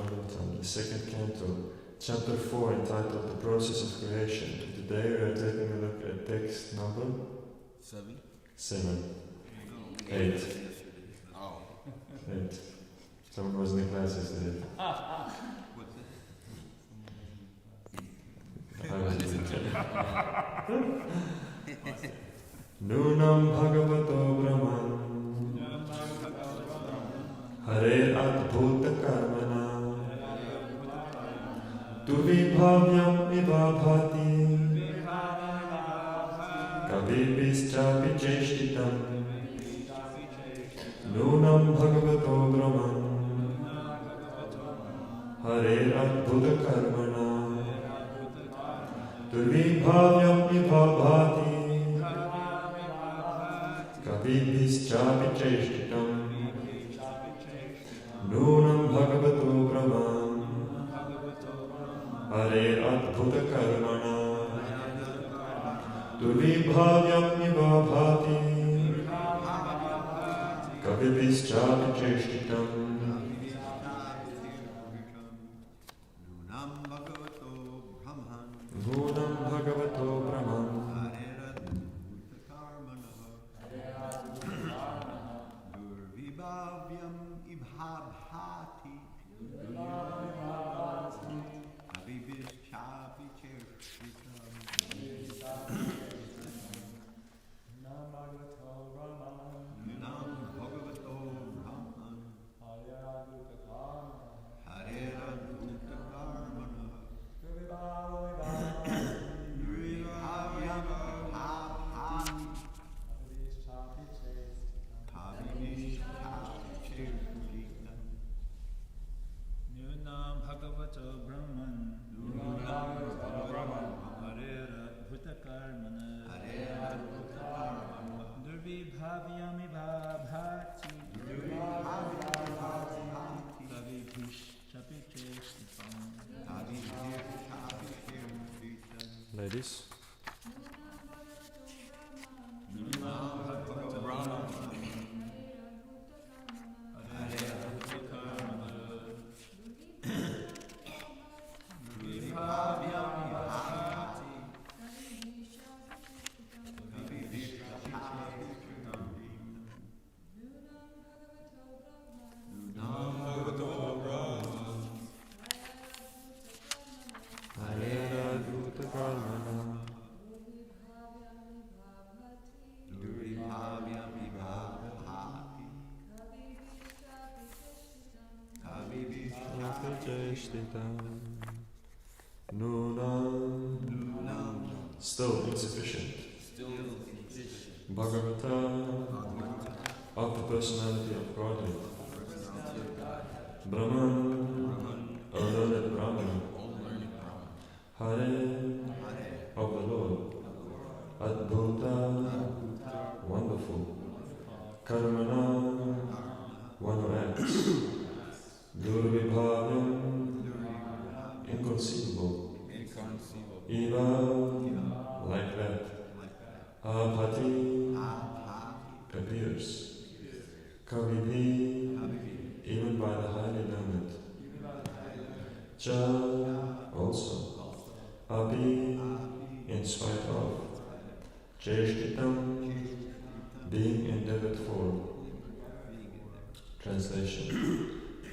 Śhrīmad-Bhāgavatam, the second canto, chapter 4, entitled The Process of Creation. Today we are taking a look at text number 7. 8. Oh. 8. Someone was in the class yesterday. Nunam Bhagavato Brahman Hare Adbhuta Karmana Tuvibhavyam Ivabhati Kavibhischapi Cheshtitam Nunam Bhagavato Brahman Hare Adbhuta Karmana Tuvibhavyam Ivabhati Kavibhischapi Cheshtitam Nunam Bhagavato Brahman Hare Adbhuta Karmana Durvibhavyam Nivabhati Kavibhischapi Cheshtitam Nunam Bhagavato Brahman Durvibhavyam Ibhabhati Kavibhischapi Cheshtitam Nunam Bhagavato Brahman Hare Adbhuta Karmana Durvibhavyam Ibhabhati Nunam Bhagavato Brahman Hare Adbhuta Karmana Durvibhavyam Ibhabhati Kavibhischapi Cheshtitam. Ladies. Nunam Bhagavato Brahman Hare Adbhuta Karmana Durvibhavyam Ibhabhati Nunam Bhagavato Brahman Hare Adbhuta Karmana Durvibhavyam Ibhabhati Kavibhischapi Cheshtitam Nunam Still insufficient. Bhagavata of the personality of Godhead. Brahman, O learned Brahman. Hare of the Lord. Adbhuta, wonderful. Karmana, one who acts. Durvibhavyam, inconceivable. Eva, like that. Abhati, appears. Kavibhi, even by the highly learned. Cha, also. Abhi, in spite of. Cheshtitam, being endeavored for. Translation.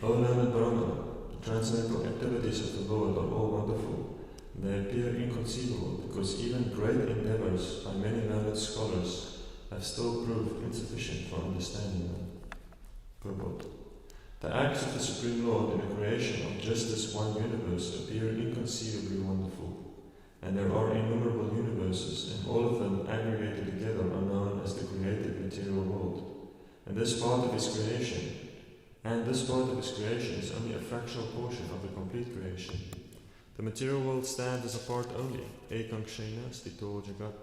O learned Brahma, the transcendental activities of the Lord are all wonderful. They appear inconceivable because even great endeavors by many learned scholars have still proved insufficient for understanding them. Purport. The acts of the Supreme Lord in the creation of just this one universe appear inconceivably wonderful, and there are innumerable universes, and all of them aggregated together are known as the created material world. And this part of his creation is only a fractional portion of the complete creation. The material world stands as a part only, ekankshena stito jagat.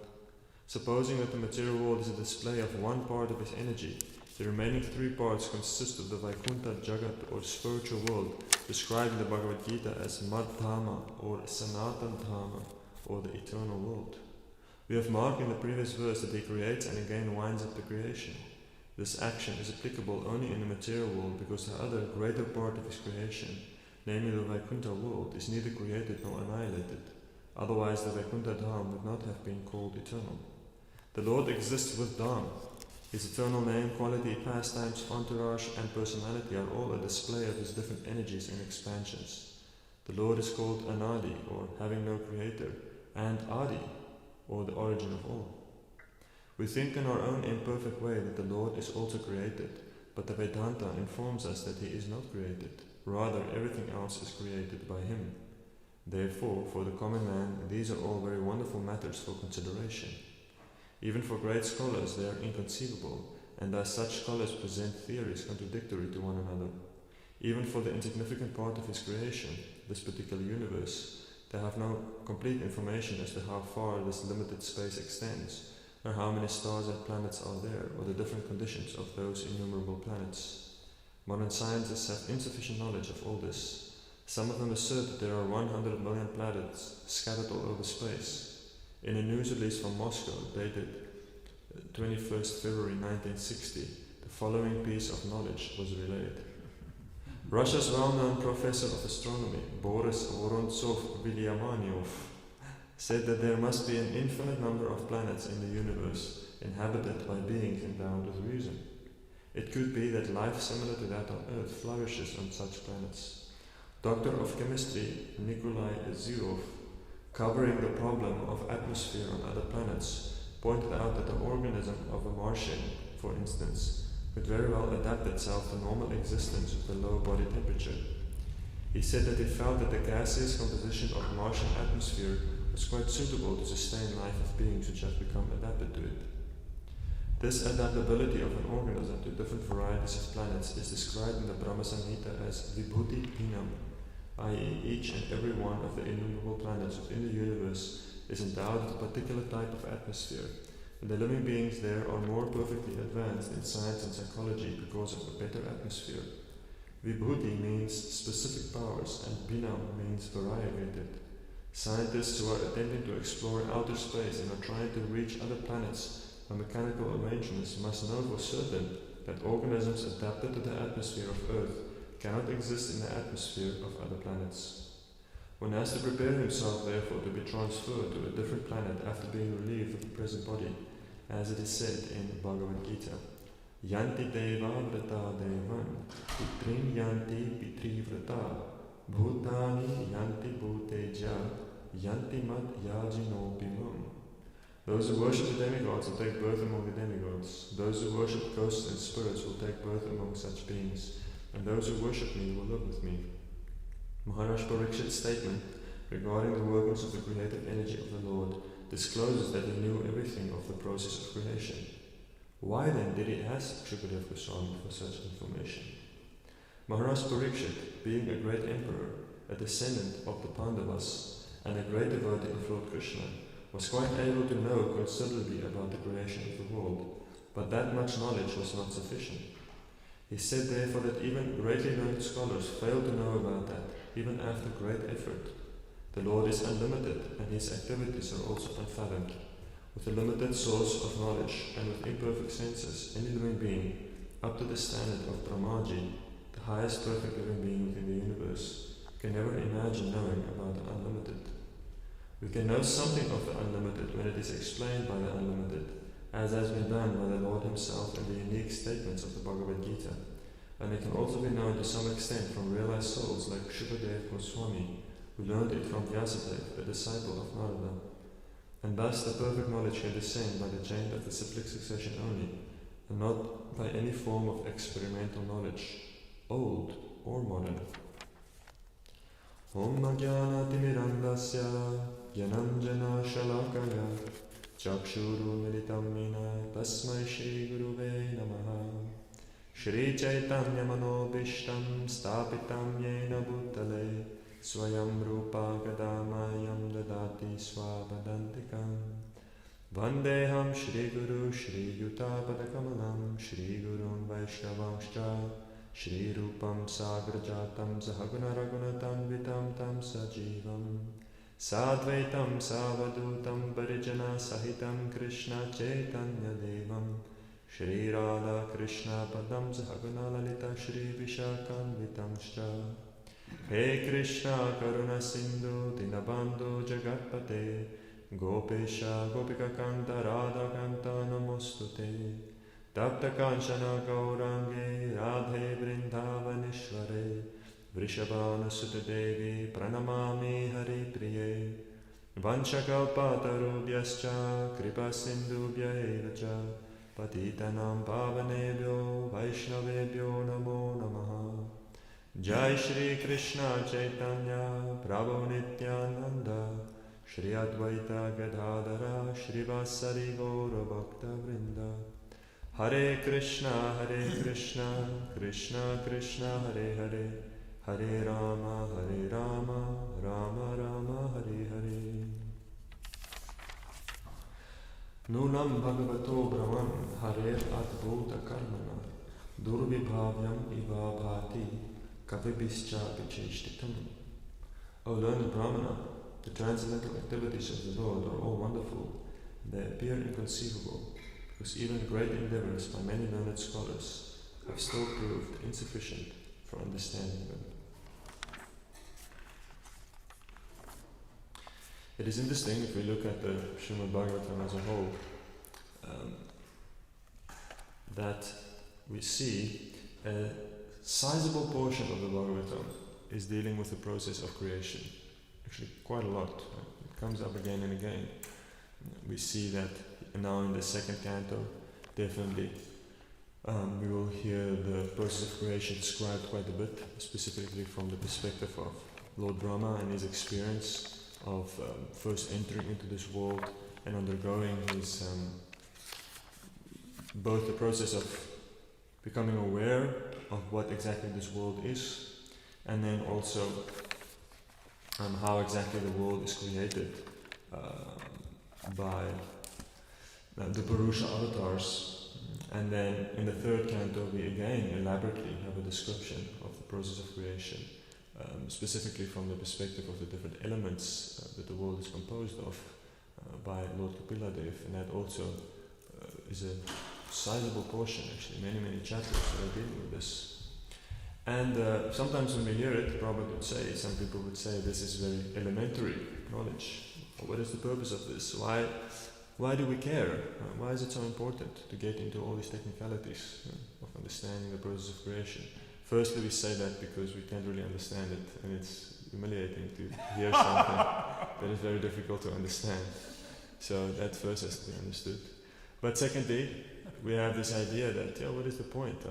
Supposing that the material world is a display of one part of its energy, the remaining three parts consist of the Vaikuntha Jagat or spiritual world, described in the Bhagavad Gita as Madhama or Sanatan Dhamma or the eternal world. We have marked in the previous verse that he creates and again winds up the creation. This action is applicable only in the material world because the other, greater part of his creation, namely the Vaikuntha world, is neither created nor annihilated. Otherwise the Vaikuntha Dham would not have been called eternal. The Lord exists with Dham. His eternal name, quality, pastimes, entourage, and personality are all a display of his different energies and expansions. The Lord is called Anadi, or having no creator, and Adi, or the origin of all. We think in our own imperfect way that the Lord is also created, but the Vedanta informs us that he is not created. Rather, everything else is created by him. Therefore, for the common man, these are all very wonderful matters for consideration. Even for great scholars, they are inconceivable, and thus such scholars present theories contradictory to one another. Even for the insignificant part of his creation, this particular universe, they have no complete information as to how far this limited space extends, or how many stars and planets are there, or the different conditions of those innumerable planets. Modern scientists have insufficient knowledge of all this. Some of them assert that there are 100 million planets scattered all over space. In a news release from Moscow, dated 21st February 1960, the following piece of knowledge was relayed. Russia's well-known professor of astronomy, Boris Vorontsov-Vilyamanyov, said that there must be an infinite number of planets in the universe inhabited by beings endowed with reason. It could be that life similar to that on Earth flourishes on such planets. Doctor of Chemistry Nikolai Zirov, covering the problem of atmosphere on other planets, pointed out that the organism of a Martian, for instance, could very well adapt itself to normal existence with a low body temperature. He said that he felt that the gaseous composition of Martian atmosphere was quite suitable to sustain life of beings which have become adapted to it. This adaptability of an organism to different varieties of planets is described in the Brahma Samhita as Vibhuti Pinam, i.e. each and every one of the innumerable planets within the universe is endowed with a particular type of atmosphere, and the living beings there are more perfectly advanced in science and psychology because of a better atmosphere. Vibhuti means specific powers, and Pinam means variegated. Scientists who are attempting to explore outer space and are trying to reach other planets by mechanical arrangements must know for certain that organisms adapted to the atmosphere of Earth cannot exist in the atmosphere of other planets. One has to prepare himself, therefore, to be transferred to a different planet after being relieved of the present body, as it is said in Bhagavad Gita. Yanti deva vrata devan, pitrim yanti pitri vrata, bhutani yanti bhuteja, yanti mat yajino bimam. Those who worship the demigods will take birth among the demigods. Those who worship ghosts and spirits will take birth among such beings. And those who worship me will live with me. Maharaj Parikshit's statement regarding the workings of the creative energy of the Lord discloses that he knew everything of the process of creation. Why then did he ask Shukadeva Goswami for such information? Maharaj Parikshit, being a great emperor, a descendant of the Pandavas, and a great devotee of Lord Krishna, was quite able to know considerably about the creation of the world, but that much knowledge was not sufficient. He said therefore that even greatly learned scholars fail to know about that, even after great effort. The Lord is unlimited, and his activities are also unfathomed. With a limited source of knowledge and with imperfect senses, any living being, up to the standard of Brahmaji, the highest perfect living being within the universe, can never imagine knowing about the unlimited. We can know something of the unlimited when it is explained by the unlimited, as has been done by the Lord himself in the unique statements of the Bhagavad Gita, and it can also be known to some extent from realized souls like Shukadeva Goswami, who learned it from Vyasadeva, a disciple of Narada. And thus the perfect knowledge can descend by the chain of the cyclic succession only, and not by any form of experimental knowledge, old or modern. Om Jnana Timirandasya Gyananjana Shalakaya Chakshuru Militam Mina Tasmai Shri Guruve Namaha Shri Chaitanya Manobishtam Stapitam Yena Bhutale Swayam Rupa Gadamayam Dadati Swapadantikam Vandeham Shri Guru Shri Yuta Padakamalam Shri Gurun Vaishnavangscha Shri Rupam Sagrajatam Sahaguna Ragunatam Vitam Tam Sajivam Sadvaitam Savadutam Parijana Sahitam Krishna Chaitanya Devam Shri Radha Krishna Padam Sahaguna Lalita Shri Vishakam Vitamscha He Krishna Karuna Sindhu Dinabandhu Jagatpate Gopesha Gopika Kanta Radha Kanta Namostute Tapta Kanchana Gaurange Radhe Vrindavanishvare Vrishabhana Sutta Devi Pranamami Hari Priye Vanchakalpatarubhyascha Kripa Sindhubhya Evacha Patitanam Pavanebhyo Vaishnavebhyo Namo Namaha Jai Shri Krishna Chaitanya Prabhu Nityananda Shri Advaita Gadadhara Shri Vasari Gaura Bhakta Vrinda Hare Krishna Krishna Krishna Hare Hare Hare Rama Rama Rama Hare Hare Nunam Bhagavato Brahman Hare Adbhuta Karmana Durvibhavyam Iva Bhati Kavibhischa Vicheshtitam. O learned Brahmana, the transcendental activities of the Lord are all wonderful. They appear inconceivable, because even great endeavors by many learned scholars have still proved insufficient for understanding them. It is interesting if we look at the Śhrīmad-Bhāgavatam as a whole, that we see a sizable portion of the Bhagavatam is dealing with the process of creation. Actually, quite a lot. It comes up again and again. We see that now in the second canto, definitely we will hear the process of creation described quite a bit, specifically from the perspective of Lord Brahma and his experience of first entering into this world and undergoing his both the process of becoming aware of what exactly this world is, and then also how exactly the world is created by the Purusha avatars. And then in the third canto we again elaborately have a description of the process of creation, specifically from the perspective of the different elements that the world is composed of by Lord Kapiladev, and that also is a sizable portion, actually, many chapters that are dealing with this. And sometimes when we hear it, Prabhupada would say, some people would say, this is very elementary knowledge. What is the purpose of this? Why do we care? Why is it so important to get into all these technicalities of understanding the process of creation? Firstly, we say that because we can't really understand it, and it's humiliating to hear something that is very difficult to understand. So that first has to be understood. But secondly, we have this idea that, what is the point?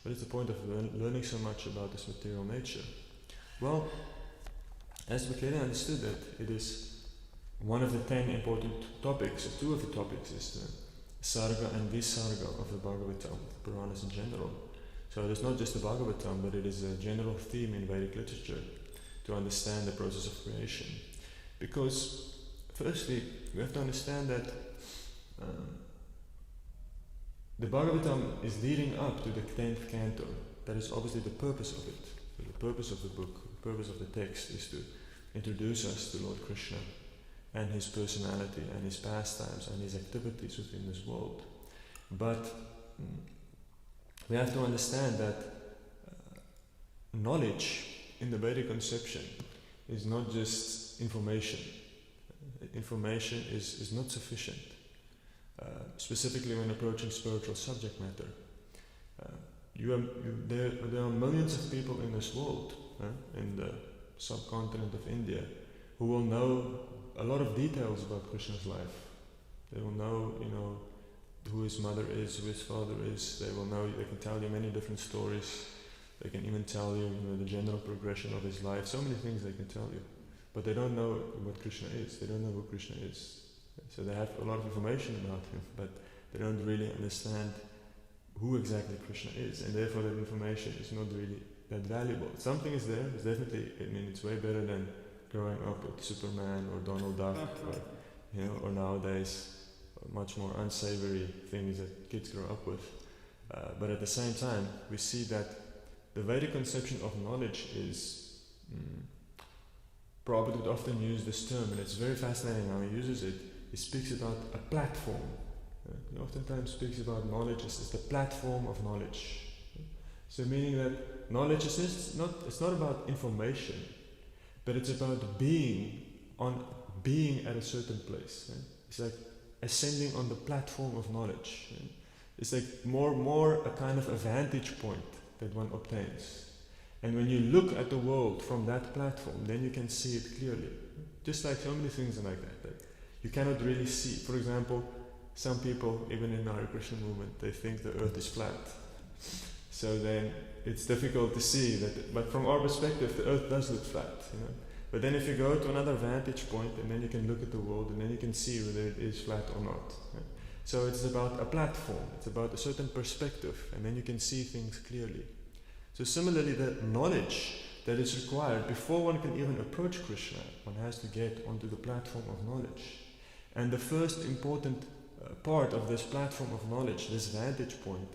What is the point of learning so much about this material nature? Well, as we clearly understood that it is one of the 10 important topics, or 2 of the topics, is the Sarga and Visarga of the Bhagavatam, the Puranas in general. So it is not just the Bhagavatam, but it is a general theme in Vedic literature to understand the process of creation. Because, firstly, we have to understand that the Bhagavatam is leading up to the 10th canto. That is obviously the purpose of it. The purpose of the book, the purpose of the text is to introduce us to Lord Krishna and his personality and his pastimes and his activities within this world. But we have to understand that knowledge in the Vedic conception is not just information. Information is not sufficient. Specifically when approaching spiritual subject matter. There are millions of people in this world, in the subcontinent of India, who will know a lot of details about Krishna's life. They will know, who his mother is, who his father is. They will know, they can tell you many different stories. They can even tell you, the general progression of his life. So many things they can tell you. But they don't know what Krishna is. They don't know who Krishna is. So they have a lot of information about him, but they don't really understand who exactly Krishna is, and therefore that information is not really that valuable. Something is there, it's definitely, it's way better than growing up with Superman or Donald Duck or nowadays much more unsavory things that kids grow up with. But at the same time, we see that the Vedic conception of knowledge is, Prabhupada would often use this term, and it's very fascinating how he uses it. He speaks about a platform. He oftentimes speaks about knowledge as the platform of knowledge. So meaning that knowledge is it's not about information, but it's about being at a certain place. Right? It's like ascending on the platform of knowledge. Right? It's like more a kind of a vantage point that one obtains. And when you look at the world from that platform, then you can see it clearly. Just like so many things are like that. Like you cannot really see. For example, some people, even in our Krishna movement, they think the earth is flat. So then it's difficult to see that. But from our perspective, the earth does look flat. But then if you go to another vantage point, and then you can look at the world, and then you can see whether it is flat or not. Right? So it's about a platform. It's about a certain perspective, and then you can see things clearly. So similarly, the knowledge that is required before one can even approach Krishna, one has to get onto the platform of knowledge. And the first important part of this platform of knowledge, this vantage point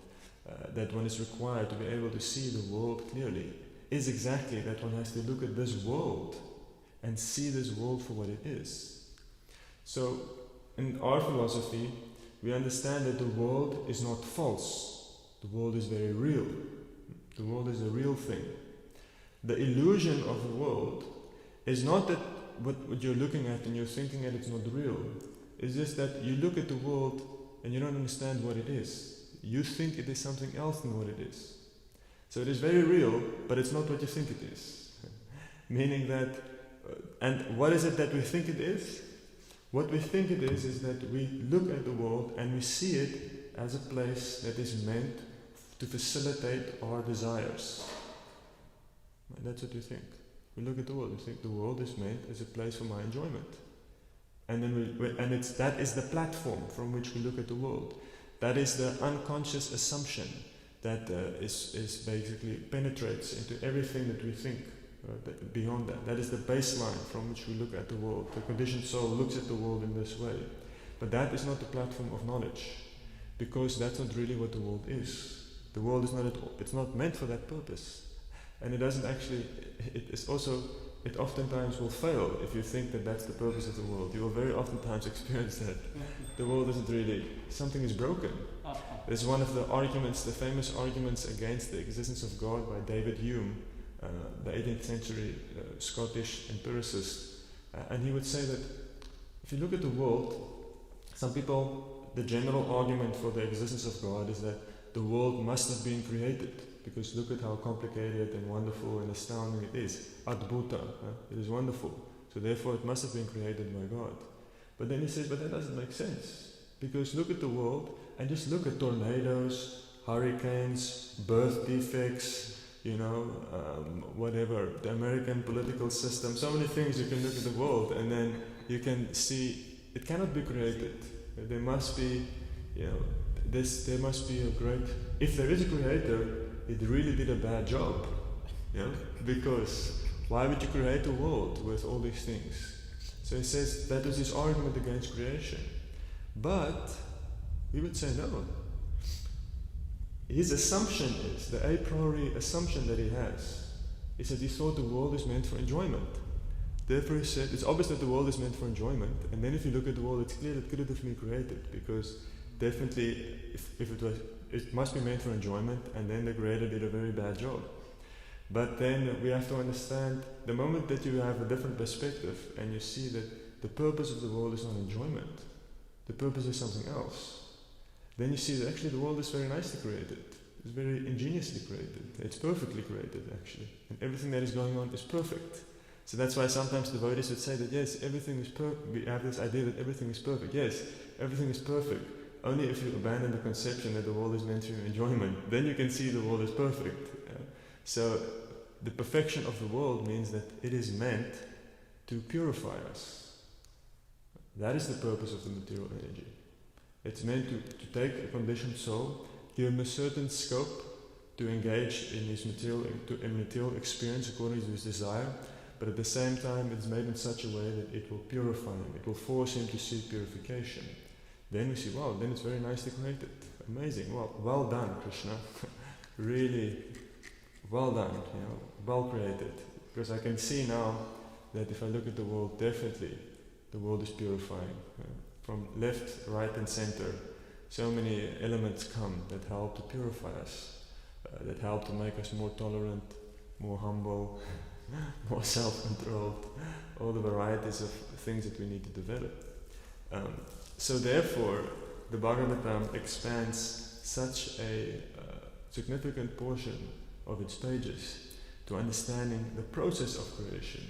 that one is required to be able to see the world clearly, is exactly that one has to look at this world and see this world for what it is. So in our philosophy, we understand that the world is not false. The world is very real. The world is a real thing. The illusion of the world is not that what you're looking at and you're thinking that it's not real. It's just that you look at the world and you don't understand what it is. You think it is something else than what it is. So it is very real, but it's not what you think it is. Meaning that, and what is it that we think it is? What we think it is that we look at the world and we see it as a place that is meant to facilitate our desires. That's what we think. We look at the world, we think the world is meant as a place for my enjoyment. And then that is the platform from which we look at the world. That is the unconscious assumption that is basically penetrates into everything that we think. Beyond that, that is the baseline from which we look at the world. The conditioned soul looks at the world in this way. But that is not the platform of knowledge, because that's not really what the world is. The world is not it's not meant for that purpose. And it doesn't actually, it oftentimes will fail if you think that that's the purpose of the world. You will very oftentimes experience that. The world isn't really, something is broken. There's one of the arguments, the famous arguments against the existence of God by David Hume, the 18th century Scottish empiricist. And he would say that if you look at the world, some people, the general argument for the existence of God is that the world must have been created, because look at how complicated and wonderful and astounding it is. Adbhuta, it is wonderful. So therefore it must have been created by God. But then he says, but that doesn't make sense. Because look at the world and just look at tornadoes, hurricanes, birth defects, whatever, the American political system, so many things. You can look at the world and then you can see it cannot be created. There must be, there must be a great, if there is a creator, it really did a bad job. Because why would you create a world with all these things? So he says that is his argument against creation. But we would say no. His assumption is, the a priori assumption that he has, is that he thought the world is meant for enjoyment. Therefore he said, it's obvious that the world is meant for enjoyment, and then if you look at the world, it's clear that it could have been created, because definitely it must be meant for enjoyment, and then the creator did a very bad job. But then we have to understand, the moment that you have a different perspective, and you see that the purpose of the world is not enjoyment, the purpose is something else, then you see that actually the world is very nicely created. It's very ingeniously created. It's perfectly created, actually. And everything that is going on is perfect. So that's why sometimes devotees would say that, yes, everything is perfect. We have this idea that everything is perfect. Yes, everything is perfect. Only if you abandon the conception that the world is meant for enjoyment, then you can see the world is perfect. So the perfection of the world means that it is meant to purify us. That is the purpose of the material energy. It's meant to take a conditioned soul, give him a certain scope to engage in his material experience according to his desire, but at the same time it's made in such a way that it will purify him, it will force him to seek purification. Then we see, wow, then it's very nicely created. Amazing, well done, Krishna. Really well done, well created. Because I can see now that if I look at the world, definitely the world is purifying. From left, right and center, so many elements come that help to purify us. that help to make us more tolerant, more humble, more self-controlled, all the varieties of things that we need to develop. So therefore, the Bhagavatam expands such a significant portion of its pages to understanding the process of creation.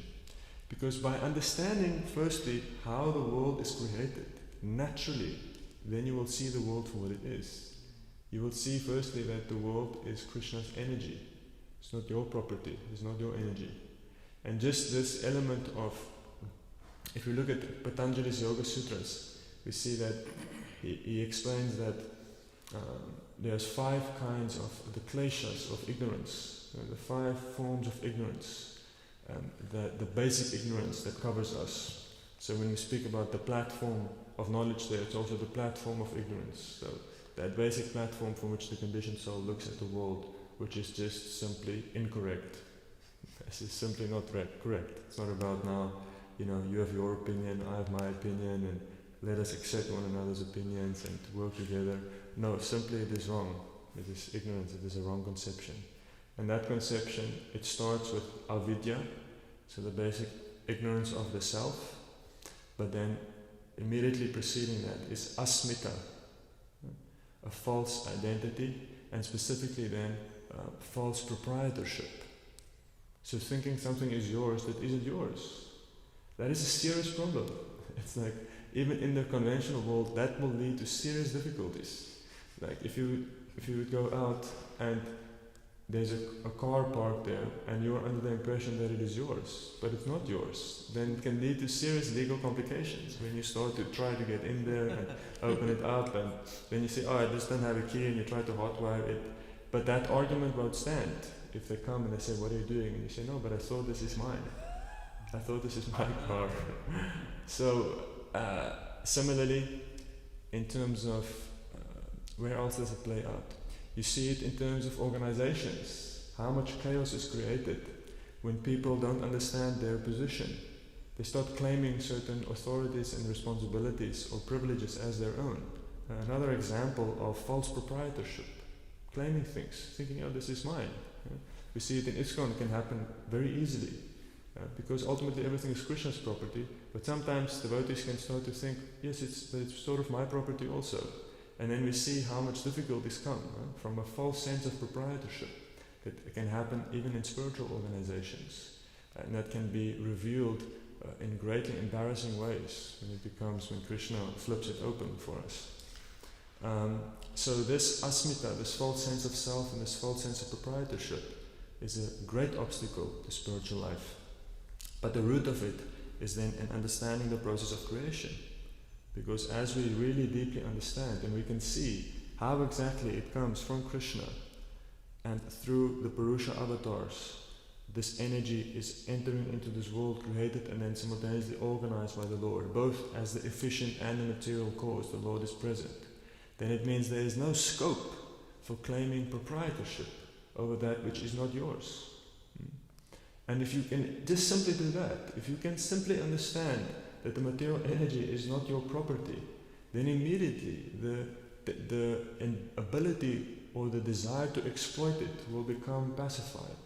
Because by understanding, firstly, how the world is created, naturally, then you will see the world for what it is. You will see, firstly, that the world is Krishna's energy. It's not your property, it's not your energy. And just this element of, if we look at Patanjali's Yoga Sutras, we see that he explains that there's 5 kinds of the kleshas of ignorance, the 5 forms of ignorance, the basic ignorance that covers us. So when we speak about the platform of knowledge there, it's also the platform of ignorance. So that basic platform from which the conditioned soul looks at the world, which is just simply incorrect. This is simply not correct. It's not about now, you have your opinion, I have my opinion, and let us accept one another's opinions and work together. No, simply it is wrong. It is ignorance, it is a wrong conception. And that conception, it starts with avidya, so the basic ignorance of the self, but then immediately preceding that is asmita, a false identity, and specifically then false proprietorship. So thinking something is yours that isn't yours. That is a serious problem. It's like, even in the conventional world, that will lead to serious difficulties. Like if you would go out and there's a car parked there and you're under the impression that it is yours, but it's not yours, then it can lead to serious legal complications when you start to try to get in there and open it up, and then you say, I just don't have a key, and you try to hotwire it. But that argument won't stand if they come and they say, what are you doing? And you say, no, but I thought this is mine. I thought this is my car. So similarly, in terms of where else does it play out? You see it in terms of organizations. How much chaos is created when people don't understand their position. They start claiming certain authorities and responsibilities or privileges as their own. Another example of false proprietorship. Claiming things, thinking, this is mine. We see it in ISKCON, it can happen very easily. Because ultimately everything is Krishna's property, but sometimes devotees can start to think, yes, it's sort of my property also. And then we see how much difficulties come from a false sense of proprietorship. It can happen even in spiritual organizations. And that can be revealed in greatly embarrassing ways when Krishna flips it open for us. So this asmita, this false sense of self and this false sense of proprietorship is a great obstacle to spiritual life. But the root of it is then in understanding the process of creation. Because as we really deeply understand and we can see how exactly it comes from Krishna and through the Purusha avatars, this energy is entering into this world created and then simultaneously organized by the Lord, both as the efficient and the material cause, the Lord is present. Then it means there is no scope for claiming proprietorship over that which is not yours. And if you can just simply do that, if you can simply understand that the material energy is not your property, then immediately the ability or the desire to exploit it will become pacified.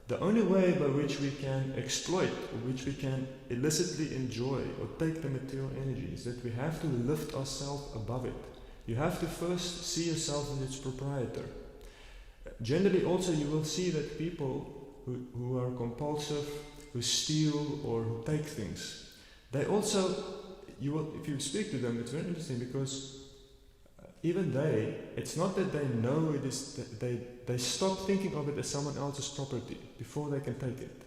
The only way by which we can exploit, or which we can illicitly enjoy or take the material energy, is that we have to lift ourselves above it. You have to first see yourself as its proprietor. Generally also you will see that people who are compulsive, who steal or who take things, they also, if you speak to them, it's very interesting because even it's not that they know it is, they stop thinking of it as someone else's property before they can take it.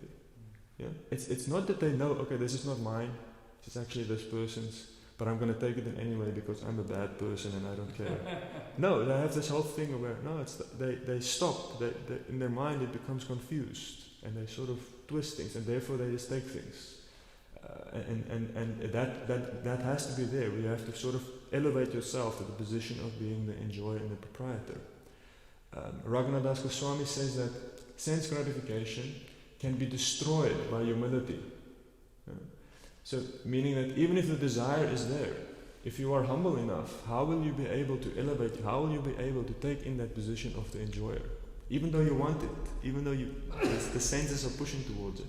Yeah? It's not that they know, okay, this is not mine, this is actually this person's, but I'm going to take it in anyway because I'm a bad person and I don't care. No, they have this whole thing where, they stop, in their mind it becomes confused and they sort of twist things and therefore they just take things. And that has to be there. You have to sort of elevate yourself to the position of being the enjoyer and the proprietor. Raghunadas Goswami says that sense gratification can be destroyed by humility. So meaning that even if the desire is there, if you are humble enough, how will you be able to elevate? How will you be able to take in that position of the enjoyer? Even though you want it, even though the senses are pushing towards it.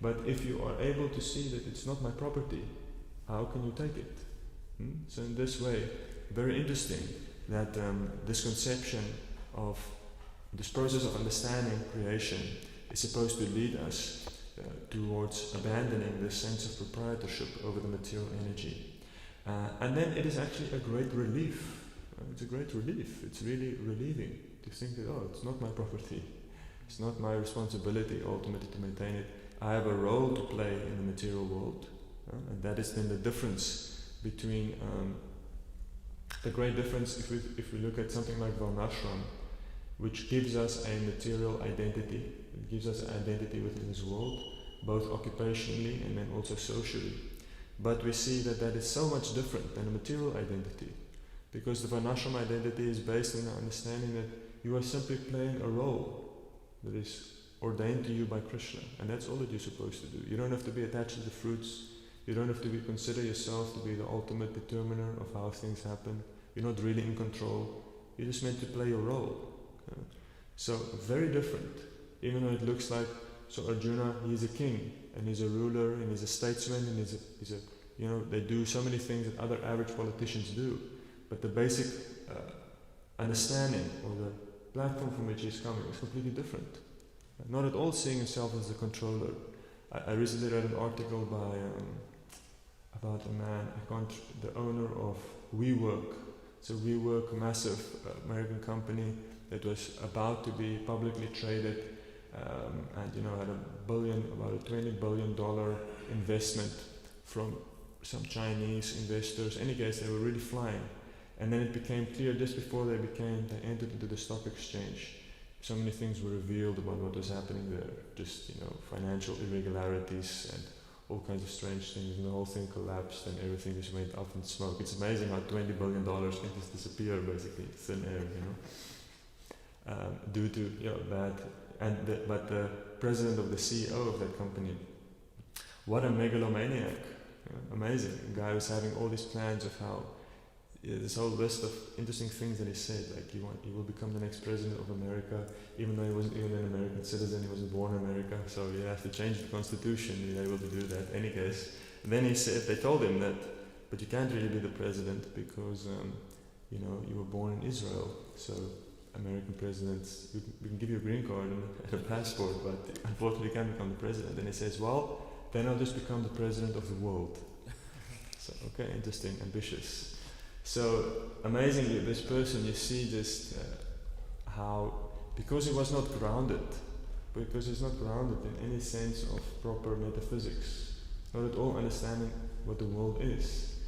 But if you are able to see that it's not my property, how can you take it? So in this way, very interesting that this conception of this process of understanding creation is supposed to lead us towards abandoning this sense of proprietorship over the material energy. And then it is actually a great relief. It's a great relief. It's really relieving to think that, oh, it's not my property. It's not my responsibility ultimately to maintain it. I have a role to play in the material world. And that is then the difference between, the great difference if we look at something like Varnashram, which gives us a material identity. It gives us an identity within this world, both occupationally and then also socially. But we see that that is so much different than a material identity, because the Varnashram identity is based on the understanding that you are simply playing a role that is ordained to you by Krishna, and that's all that you're supposed to do. You don't have to be attached to the fruits. You don't have to consider yourself to be the ultimate determiner of how things happen. You're not really in control. You're just meant to play your role. So very different, even though it looks like, so Arjuna, he's a king, and he's a ruler, and he's a statesman, and he's a they do so many things that other average politicians do. But the basic understanding or the platform from which he's coming is completely different. Not at all seeing himself as the controller. I recently read an article about a man, the owner of WeWork. It's a WeWork, massive American company that was about to be publicly traded, and had about a $20 billion investment from some Chinese investors. In any case, they were really flying. And then it became clear just before they entered into the stock exchange. So many things were revealed about what was happening there. Just, financial irregularities and all kinds of strange things. And the whole thing collapsed and everything just went up in smoke. It's amazing how $20 billion can just disappear, basically, thin air, due to that. But the president of the CEO of that company, what a megalomaniac. Amazing. A guy was having all these plans of how this whole list of interesting things that he said, like he will become the next president of America, even though he wasn't even an American citizen, he wasn't born in America, so you have to change the constitution to be able to do that. Any case, and then he said, they told him that, but you can't really be the president because you were born in Israel, so American presidents, we can give you a green card and a passport, but unfortunately you can't become the president. And he says, well, then I'll just become the president of the world. So, okay, interesting, ambitious. So, amazingly, this person, you see just how, because he was not grounded, because he's not grounded in any sense of proper metaphysics, not at all understanding what the world is,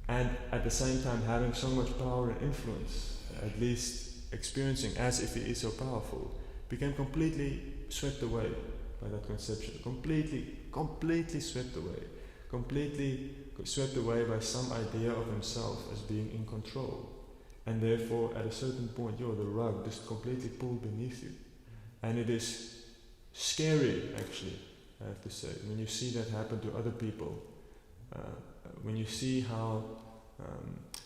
and at the same time having so much power and influence, at least experiencing as if he is so powerful, became completely swept away by that conception, completely swept away by some idea of himself as being in control. And therefore, at a certain point, the rug just completely pulled beneath you. And it is scary, actually, I have to say, when you see that happen to other people. When you see how,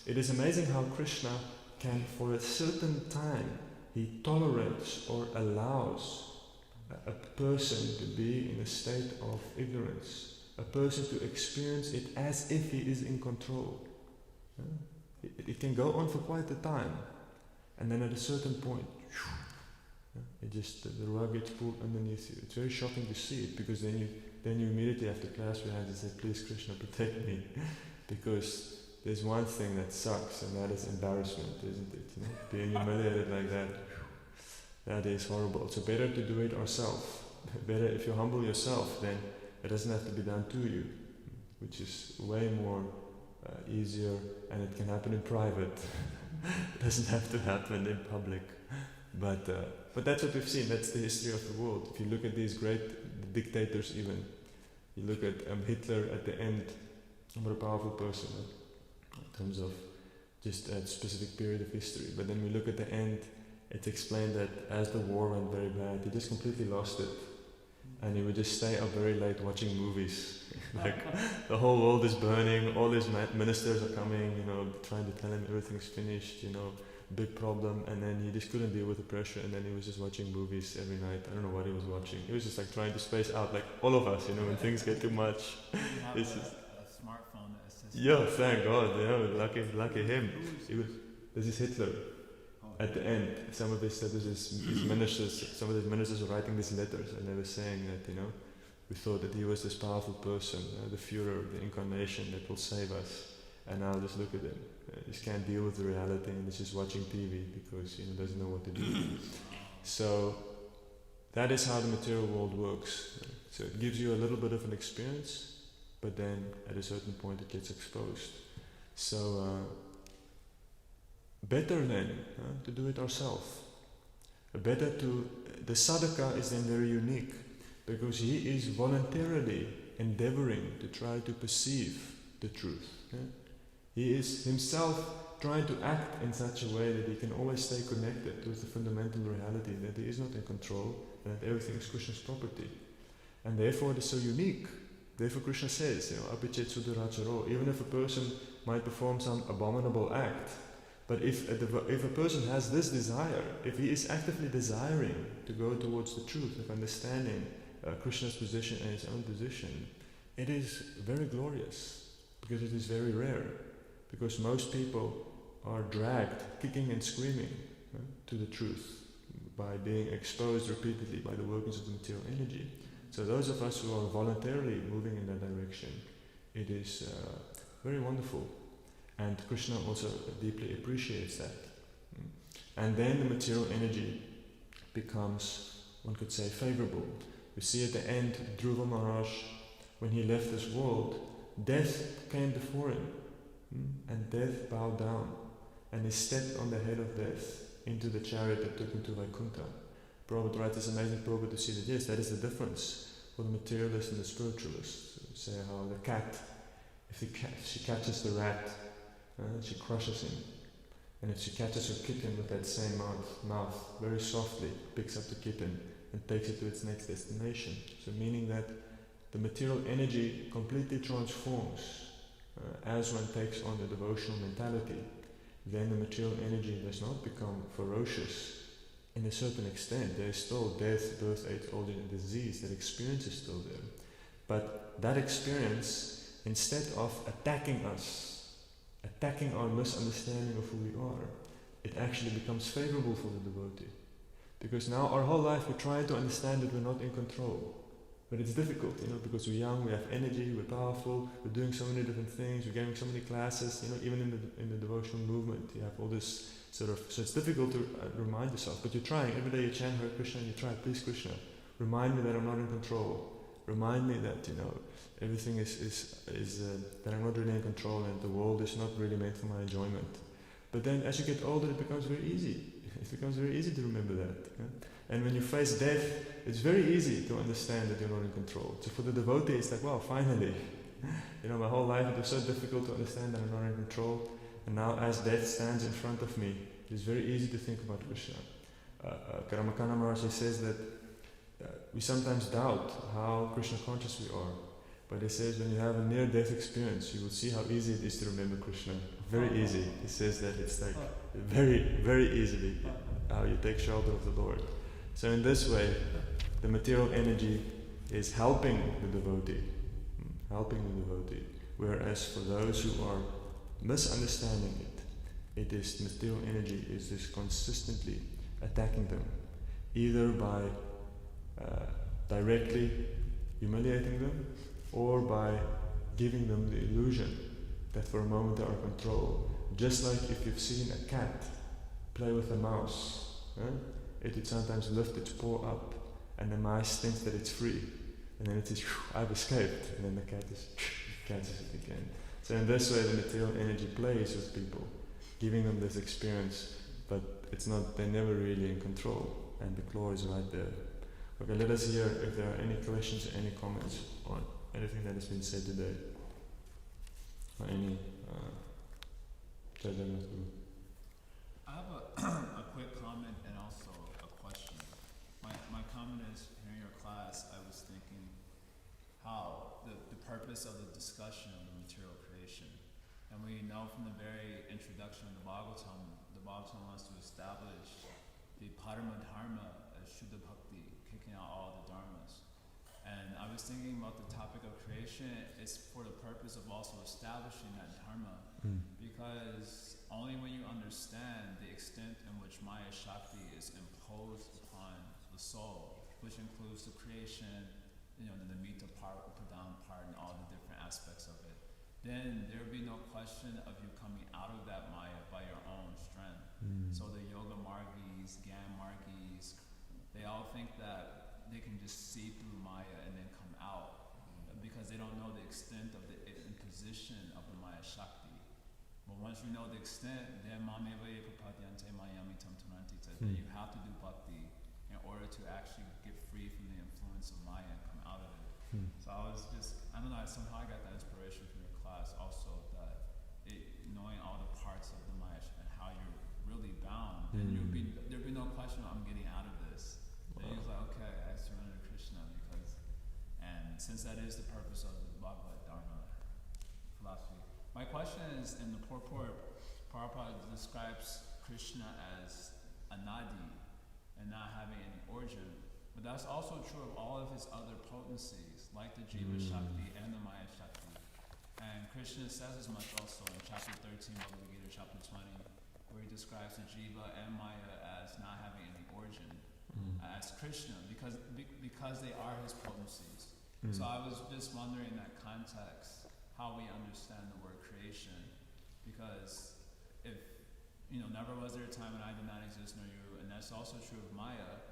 it is amazing how Krishna can, for a certain time, he tolerates or allows a person to be in a state of ignorance, a person to experience it as if he is in control. It can go on for quite a time, and then at a certain point, the rug gets pulled underneath you. It's very shocking to see it, because then you immediately have to clasp your hands and say, please Krishna, protect me, because there's one thing that sucks, and that is embarrassment, isn't it? Being humiliated like that is horrible. So better to do it ourselves. Better if you humble yourself, then it doesn't have to be done to you, which is way more easier, and it can happen in private. It doesn't have to happen in public. But that's what we've seen. That's the history of the world. If you look at these great dictators, even you look at Hitler at the end, what a powerful person in terms of just a specific period of history. But then we look at the end. It's explained that as the war went very bad, he just completely lost it. And he would just stay up very late watching movies. Like, the whole world is burning, all these ministers are coming, trying to tell him everything's finished, big problem, and then he just couldn't deal with the pressure, and then he was just watching movies every night. I don't know what he was watching. He was just like trying to space out, like all of us, when things get too much. You have It's a just, smartphone that assists. yeah, thank God, lucky him. This is Hitler. At the end, some of his ministers were writing these letters, and they were saying that, we thought that he was this powerful person, the Führer, the incarnation that will save us. And now just look at him. He just can't deal with the reality, and he's just watching TV because he doesn't know what to do. So that is how the material world works. So it gives you a little bit of an experience, but then at a certain point it gets exposed. So better then to do it ourselves. The sadhaka is then very unique, because he is voluntarily endeavoring to try to perceive the truth. He is himself trying to act in such a way that he can always stay connected with the fundamental reality, that he is not in control, and that everything is Krishna's property. And therefore it is so unique. Therefore Krishna says, Apichet Suduracharo, even if a person might perform some abominable act, but if a person has this desire, if he is actively desiring to go towards the truth of understanding Krishna's position and his own position, it is very glorious, because it is very rare, because most people are dragged, kicking and screaming, to the truth by being exposed repeatedly by the workings of the material energy. So those of us who are voluntarily moving in that direction, it is very wonderful. And Krishna also deeply appreciates that. And then the material energy becomes, one could say, favorable. You see at the end, Dhruva Maharaj, when he left this world, death came before him, and death bowed down, and he stepped on the head of death into the chariot that took him to Vaikuntha. Prabhupada writes this amazing Prabhupada to see that, yes, that is the difference for the materialist and the spiritualist. Say how the cat, if she catches the rat, she crushes him. And if she catches her kitten with that same mouth, very softly picks up the kitten and takes it to its next destination. So meaning that the material energy completely transforms as one takes on the devotional mentality. Then the material energy does not become ferocious in a certain extent. There is still death, birth, age, old age, and disease. That experience is still there. But that experience, instead of attacking us, attacking our misunderstanding of who we are, it actually becomes favorable for the devotee. Because now our whole life we're trying to understand that we're not in control. But it's difficult, because we're young, we have energy, we're powerful, we're doing so many different things, we're getting so many classes, even in the devotional movement, you have all this so it's difficult to remind yourself, but you're trying. Every day you chant Hare Krishna and you try, please Krishna, remind me that I'm not in control. Remind me that, everything is that I'm not really in control and the world is not really meant for my enjoyment. But then as you get older, it becomes very easy. It becomes very easy to remember that. And when you face death, it's very easy to understand that you're not in control. So for the devotee, it's like, wow, finally. My whole life it was so difficult to understand that I'm not in control. And now as death stands in front of me, it's very easy to think about Krishna. Karamakana Maharaj says that we sometimes doubt how Krishna conscious we are. But he says when you have a near-death experience, you will see how easy it is to remember Krishna. Very easy. He says that it's like very, very easily how you take shelter of the Lord. So in this way, the material energy is helping the devotee. Whereas for those who are misunderstanding it is material energy is just consistently attacking them, either by directly humiliating them, or by giving them the illusion that for a moment they are in control. Just like if you've seen a cat play with a mouse, it would sometimes lift its paw up, and the mouse thinks that it's free, and then it says, I've escaped, and then the cat just catches it again. So in this way the material energy plays with people, giving them this experience, but they're never really in control, and the claw is right there. Okay, let us hear if there are any questions or any comments on anything that has been said today. Or any I have a quick comment and also a question. My comment is, hearing your class, I was thinking how the purpose of the discussion of the material creation. And we know from the very introduction of the Bhagavatam wants to establish the Parama Dharma as Shuddha Bhakti, kicking out all the dharmas. And I was thinking about the topic of creation, it's for the purpose of also establishing that dharma, because only when you understand the extent in which Maya Shakti is imposed upon the soul, which includes the creation, the nimitta part, the pradhan part, and all the different aspects of it, then there will be no question of you coming out of that Maya by your own strength. So the yoga margis, Gyan margis, they all think that they can just see through Maya and then come out, because they don't know the extent of the imposition of the Maya Shakti. But once you know the extent, then Mamevaye Prapadyante Mayamitam Tunanti, then you have to do bhakti in order to actually get free from the influence of Maya and come out of it. So I was just, I don't know, somehow I got that inspiration from your class also, that knowing all the parts of the Maya and how you're really bound, then there'd be no question I'm getting out of this. Then he was like, okay, I surrender to Krishna, and since that is the purpose of the Bhagavad Dharma philosophy. My question is, in the purport, Prabhupada describes Krishna as anadi and not having any origin, but that's also true of all of his other potencies, like the Jiva Shakti and the Maya Shakti. And Krishna says as much also in chapter 13, Bhagavad Gita, chapter 20, where he describes the Jiva and Maya as not having any origin, as Krishna, because they are his potencies. So I was just wondering in that context how we understand the word creation, because if, never was there a time when I did not exist nor you, and that's also true of Maya.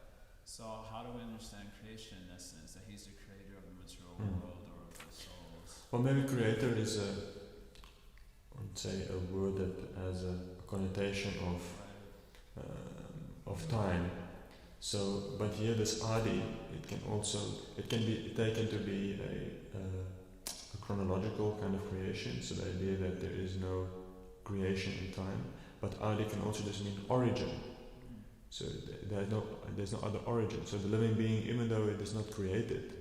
So how do we understand creation in essence, that he's the creator of the material world or of the souls? Well, maybe creator is I would say a word that has a connotation of time. So, but here this adi, it can be taken to be a chronological kind of creation. So the idea that there is no creation in time, but adi can also just mean origin. So there's no other origin. So the living being, even though it is not created,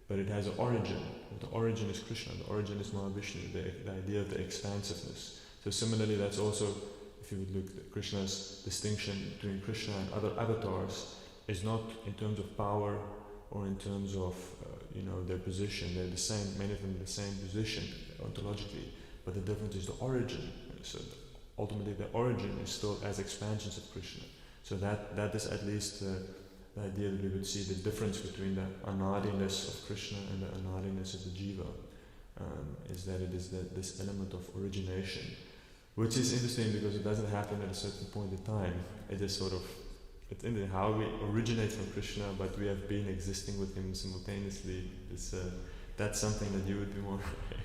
but it has an origin. The origin is Krishna. The origin is Mahavishnu. The idea of the expansiveness. So similarly, that's also, if you would look at Krishna's distinction between Krishna and other avatars, is not in terms of power or in terms of their position. They're the same, many of them are the same position ontologically, but the difference is the origin. So ultimately the origin is still as expansions of Krishna. So that is at least the idea that we would see the difference between the anadiness of Krishna and the anadiness of the jiva, is that it is this element of origination, which is interesting because it doesn't happen at a certain point in time. It is sort of, it's in how we originate from Krishna, but we have been existing with him simultaneously. That's something that you would be more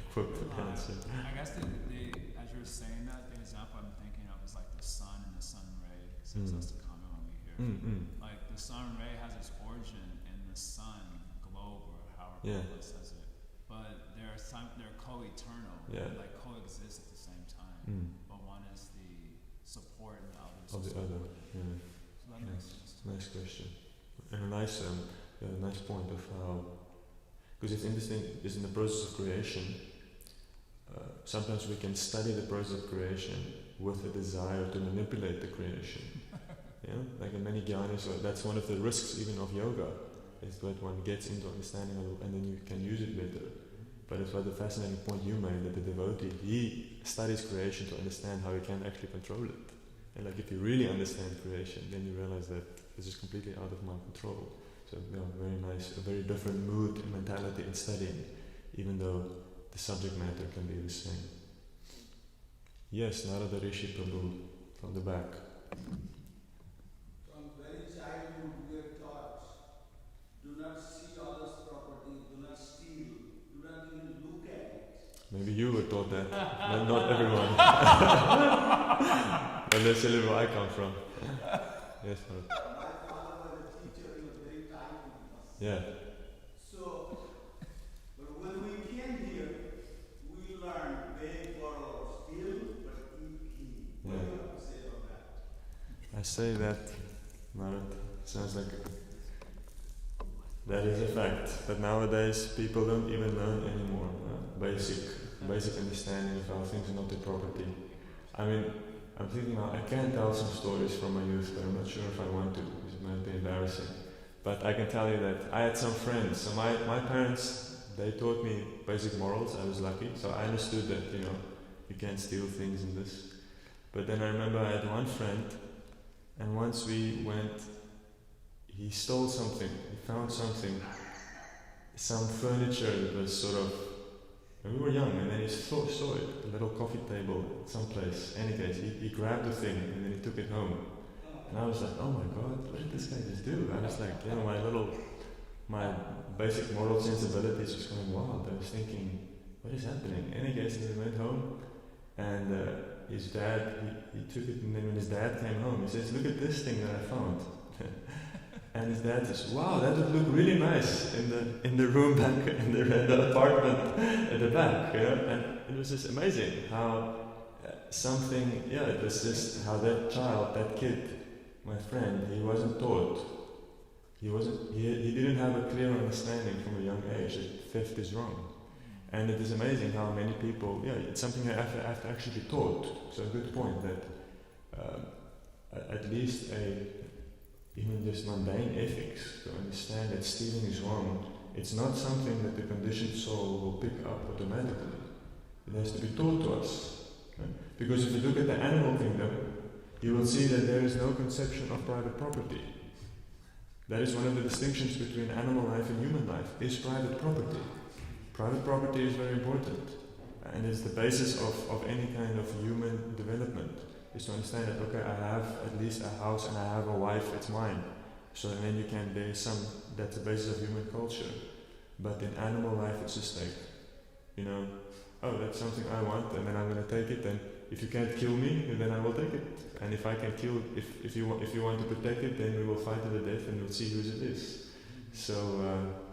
equipped to answer. I guess as you were saying that, the example I'm thinking of is like the sun and the sun ray, since that's the common one we hear. Like the sun ray has its origin in the sun globe, or however it says it. But they're co-eternal, like coexist at the same time. But one is the support and the other is of the other. Yeah. So that makes sense. Nice question, and a nice point of how, because it's interesting, is in the process of creation. Sometimes we can study the process of creation with a desire to manipulate the creation. Like in many jhanas, that's one of the risks even of yoga, is that one gets into understanding of it and then you can use it better. But it's what the fascinating point you made, that the devotee, he studies creation to understand how he can actually control it. And like if you really understand creation, then you realize that this is completely out of my control. So very nice, a very different mood and mentality in studying, even though the subject matter can be the same. Yes, Narada Rishi Prabhu from the back. From very childhood we are taught, do not see others' property, do not steal, do not even look at it. Maybe you were taught that, but not everyone. But that's a little where I come from. Yes, Lord. My father was a teacher, he was very kind with us. Yeah. So, but when we came here, we learned beg, borrow, steal, but eat. What do you have to say about that? I say that, Narad, sounds like That is a fact. But nowadays people don't even learn anymore basic understanding of how things are not their property. I mean, I'm thinking now, I can tell some stories from my youth, but I'm not sure if I want to, because it might be embarrassing. But I can tell you that I had some friends. So my parents, they taught me basic morals. I was lucky. So I understood that, you can't steal things in this. But then I remember I had one friend, and once we went, he stole something. He found something, some furniture that was sort of, and we were young, and then he saw it, a little coffee table someplace. Any case, he grabbed the thing and then he took it home. And I was like, oh my God, what did this guy just do? I was like, my basic moral sensibilities was going wild. I was thinking, what is happening? Any case, and he went home, and his dad, he took it, and then when his dad came home, he says, look at this thing that I found. And his dad says, wow, that would look really nice in the room back in the apartment at the back, And it was just amazing how it was just how that kid, my friend, he wasn't taught. He didn't have a clear understanding from a young age that theft is wrong. And it is amazing how many people, it's something that have to actually be taught. So a good point that at least even just mundane ethics, to understand that stealing is wrong, it's not something that the conditioned soul will pick up automatically. It has to be taught to us. Right? Because if you look at the animal kingdom, you will see that there is no conception of private property. That is one of the distinctions between animal life and human life, is private property. Private property is very important, and is the basis of any kind of human development. Is to understand that, okay, I have at least a house and I have a wife, it's mine. So then that's the basis of human culture. But in animal life it's just like, that's something I want and then I'm going to take it, and if you can't kill me, then I will take it. And if I can kill, if you want to protect it, then we will fight to the death and we'll see whose it is. So,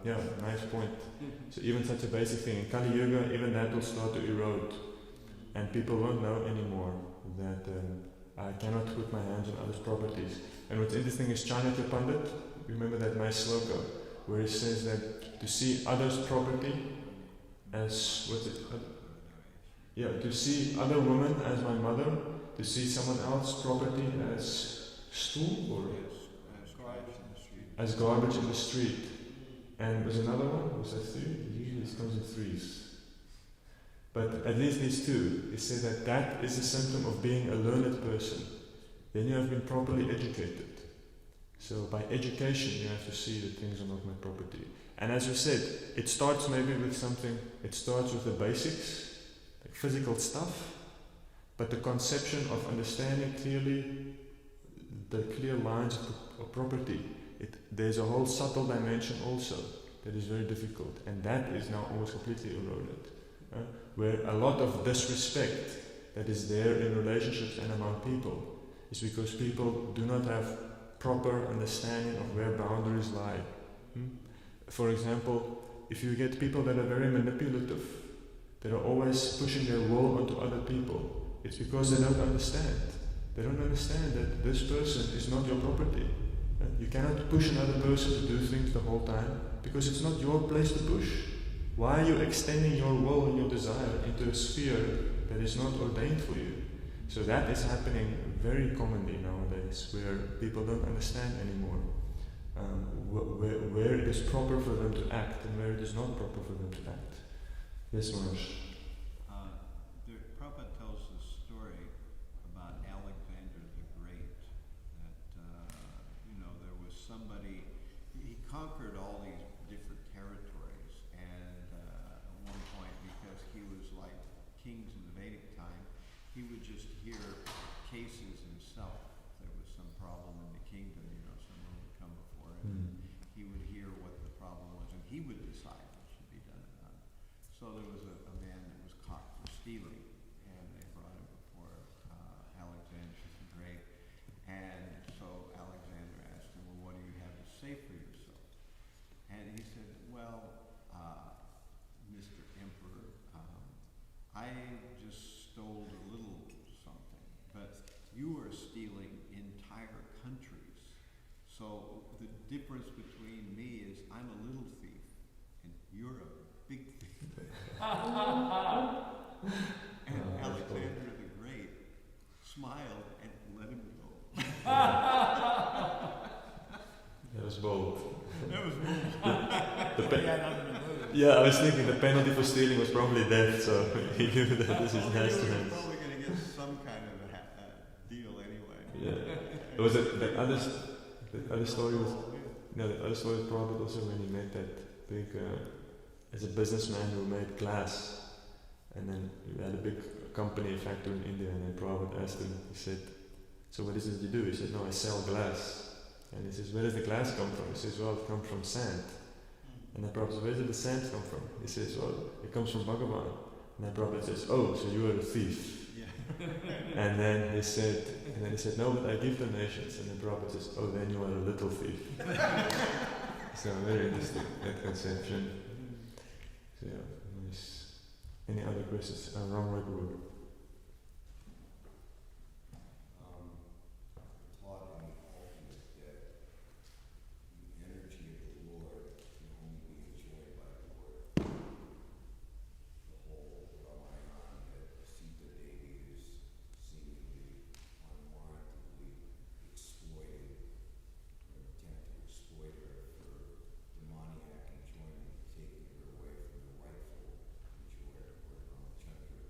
nice point. So even such a basic thing, in Kali Yuga, even that will start to erode. And people won't know anymore that I cannot put my hands on others' properties. And what's interesting is Chanakya Pandit, remember that nice sloka, where he says that to see others' property as, to see other women as my mother, to see someone else's property as stool or as garbage in the street. And was another one? Was that three? Usually it comes in threes. But at least these two, he said that is a symptom of being a learned person. Then you have been properly educated. So by education you have to see that things are not my property. And as we said, it starts maybe with something, it starts with the basics, like physical stuff, but the conception of understanding clearly the clear lines of property, there's a whole subtle dimension also that is very difficult, and that is now almost completely eroded. Where a lot of disrespect that is there in relationships and among people is because people do not have proper understanding of where boundaries lie. For example, if you get people that are very manipulative, that are always pushing their will onto other people, it's because they don't understand. They don't understand that this person is not your property. You cannot push another person to do things the whole time because it's not your place to push. Why are you extending your will and your desire into a sphere that is not ordained for you? So that is happening very commonly nowadays, where people don't understand anymore where it is proper for them to act and where it is not proper for them to act. Yes, Maharaj. The Prabhupada tells this story about Alexander the Great, that there was somebody, he conquered all these different territories, and at one point, because he was like kings in the Vedic time, he would just hear cases himself. If there was some problem in the kingdom, someone would come before him, and he would hear what the problem was, and he would decide what should be done or not. So there was a man And that's Alexander the Great smiled and let him go. That was bold. That was really The He pe- had nothing to lose. yeah, I was thinking the penalty for stealing was probably death, so he knew that this is Well, nice he to was have. probably going to get some kind of a deal anyway. Yeah. There was the other story was, no, the other story was probably also when he made that big, as a businessman who made glass, and then he had a big company, factory in India, and then Prabhupada asked him, he said, so what is it you do? He said, no, I sell glass. And he says, where does the glass come from? He says, well, it comes from sand. And then Prabhupada says, where did the sand come from? He says, well, it comes from Bhagavan. And then Prabhupada says, oh, so you are a thief. Yeah. And then he said, no, but I give donations. And then Prabhupada says, oh, then you are a little thief. So very interesting, that conception. So yeah, nice. Any other questions? Ram Raghu. Taught in the ultimate that the energy of the Lord can only be enjoyed by the Lord. The whole Ramayana that Sita Devi is seemingly unwarrantably exploited, or attempt to exploit her for demoniac enjoyment, taking her away from the rightful enjoyer of Lord Ramachandra.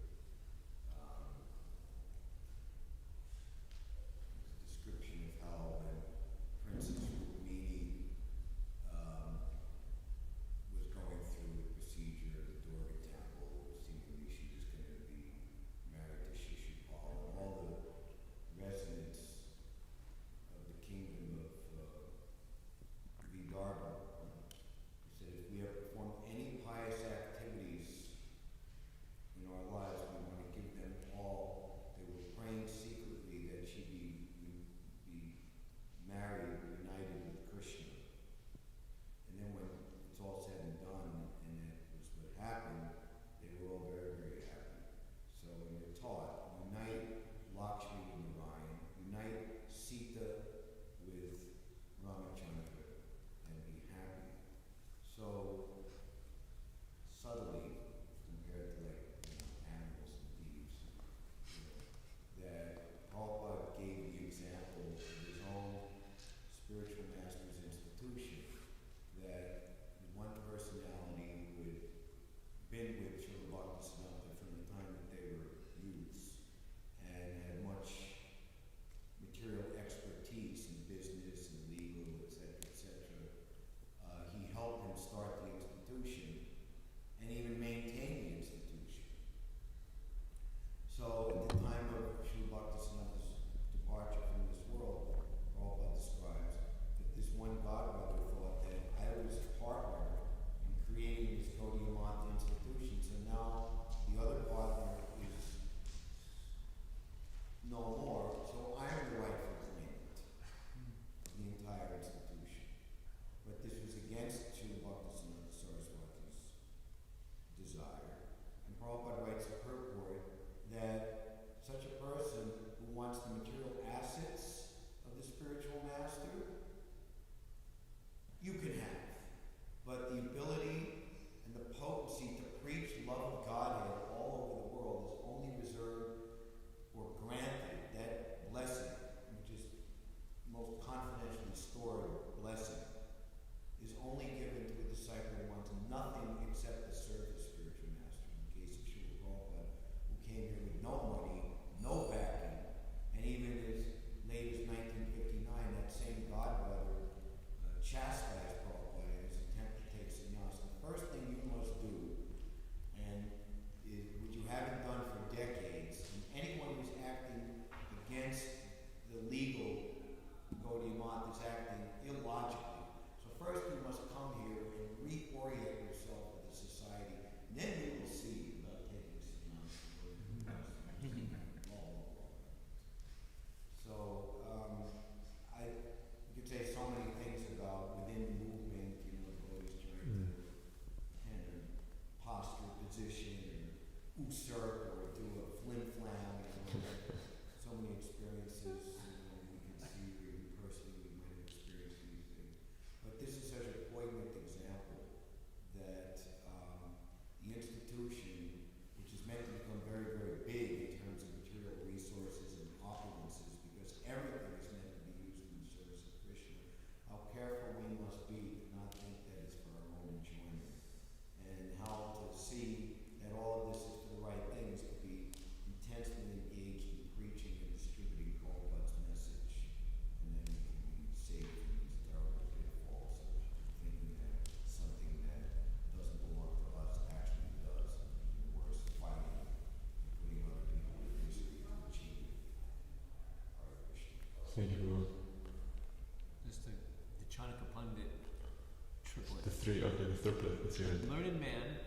the third place. Let's hear it. Learned man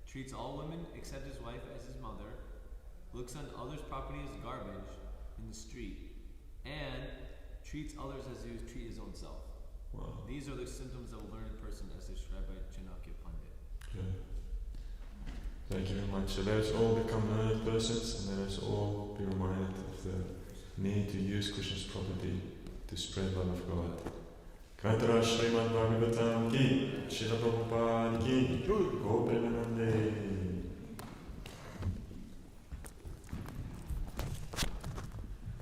treats all women except his wife as his mother, looks on others' property as garbage in the street, and treats others as he would treat his own self. Wow. These are the symptoms of a learned person as described by Chanakya Pandit. Okay. Thank you very much. So let us all become learned persons, and let us all be reminded of the need to use Krishna's property to spread love of God. Kantara Śhrīmad-Bhāgavatam ki, Śrīla Prabhupada ki, Go Premanande.